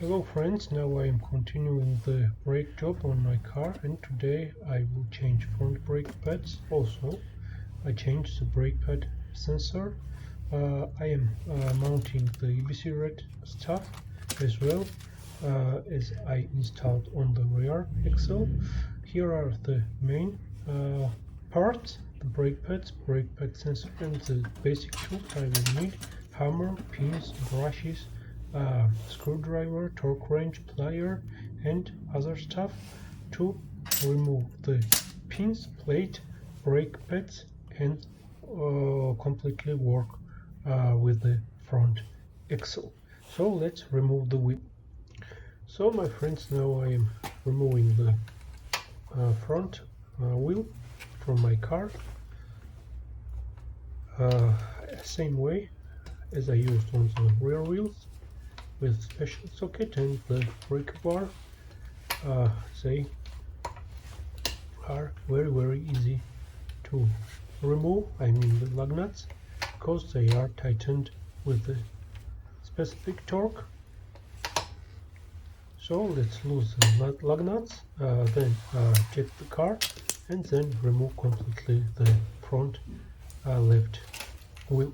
Hello friends, now I am continuing the brake job on my car, and today I will change front brake pads. Also, I changed the brake pad sensor. I am mounting the EBC Redstuff as well as I installed on the rear axle. Here are the main parts: the brake pads, brake pad sensor, and the basic tools I will need: hammer, pins, brushes, screwdriver, torque wrench, plier, and other stuff to remove the pins, plate, brake pads, and completely work with the front axle. So let's remove the wheel. So my friends, now I am removing the front wheel from my car, same way as I used on the rear wheels, with special socket and the brake bar. They are very easy to remove, I mean the lug nuts, because they are tightened with the specific torque. So let's lose the lug nuts, then check the car, and then remove completely the front left wheel.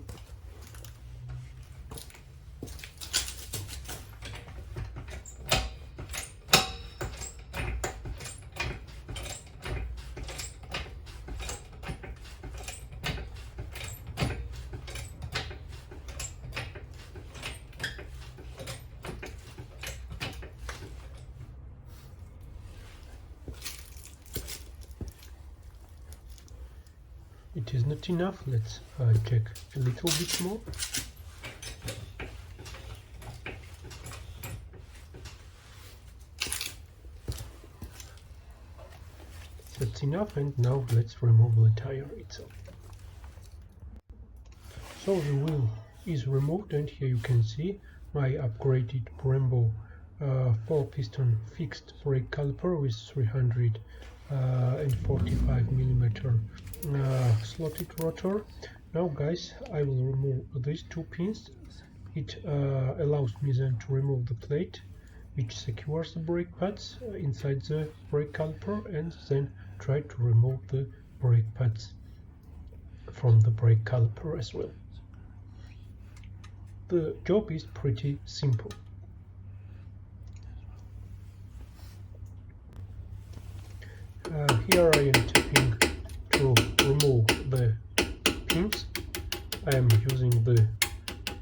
It is not enough, let's check a little bit more. That's enough, and now let's remove the tire itself. So the wheel is removed, and here you can see my upgraded Brembo 4-piston fixed brake caliper with 345mm slotted rotor. Now guys, I will remove these two pins. It allows me then to remove the plate which secures the brake pads inside the brake caliper, and then try to remove the brake pads from the brake caliper as well. The job is pretty simple. Here I am tapping to remove the pins. I am using the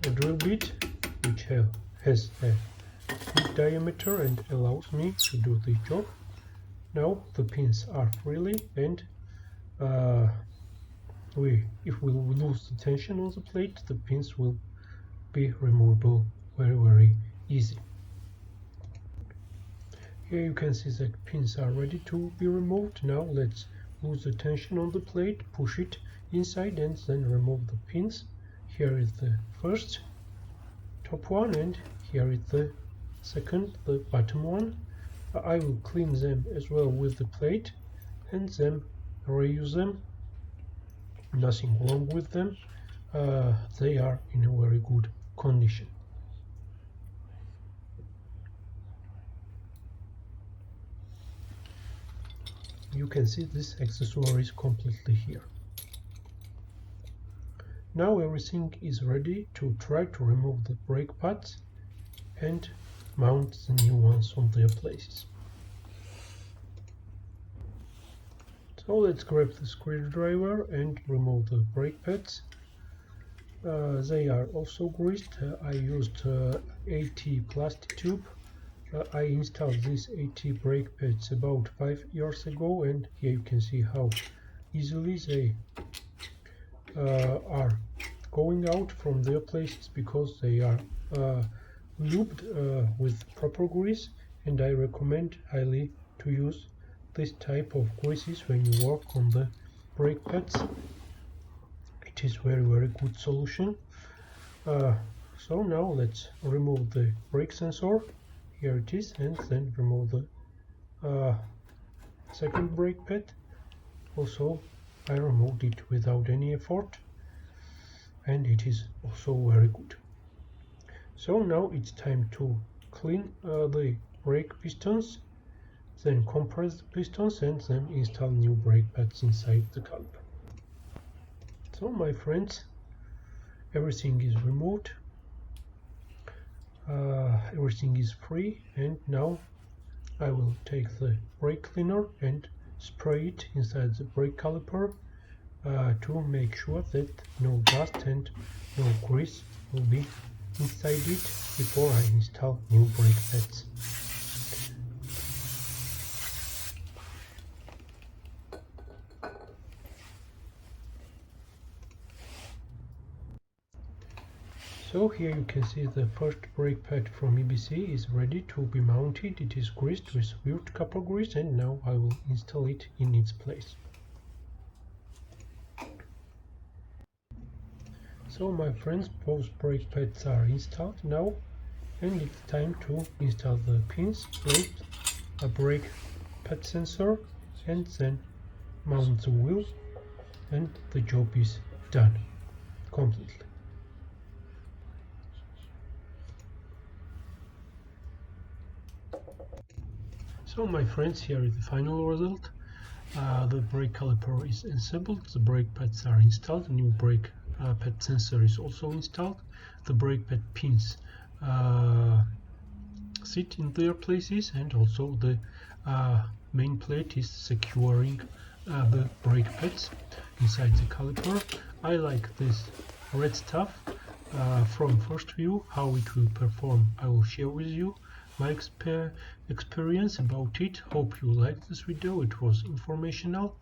drill bit, which has a good diameter and allows me to do the job. Now the pins are freely, and if we lose the tension on the plate, the pins will be removable very easy. Here you can see that pins are ready to be removed. Now let's lose the tension on the plate, push it inside, and then remove the pins. Here is the first top one, and here is the second, the bottom one. I will clean them as well with the plate and then reuse them. Nothing wrong with them. They are in a very good condition. You can see this accessory is completely here. Now everything is ready to try to remove the brake pads and mount the new ones on their places. So let's grab the screwdriver and remove the brake pads. They are also greased. I used AT plastic tube. I installed these AT brake pads about 5 years ago, and here you can see how easily they are going out from their places, because they are lubed with proper grease, and I recommend highly to use this type of greases when you work on the brake pads. It is very good solution. So now let's remove the brake sensor. Here it is, and then remove the second brake pad. Also, I removed it without any effort, and it is also very good. So now it's time to clean the brake pistons, then compress the pistons, and then install new brake pads inside the caliper. So my friends, everything is removed, everything is free, and now I will take the brake cleaner and spray it inside the brake caliper to make sure that no dust and no grease will be inside it before I install new brake pads. So here you can see the first brake pad from EBC is ready to be mounted. It is greased with weird copper grease, and now I will install it in its place. So my friends, both brake pads are installed now, and it's time to install the pins with a brake pad sensor and then mount the wheel, and the job is done completely. So my friends, here is the final result. The brake caliper is assembled, the brake pads are installed, the new brake pad sensor is also installed, the brake pad pins sit in their places, and also the main plate is securing the brake pads inside the caliper. I like this Redstuff. From first view, how it will perform I will share with you my experience about it. Hope you liked this video, it was informational.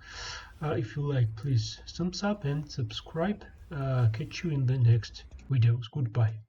If you like, please thumbs up and subscribe. Catch you in the next videos. Goodbye.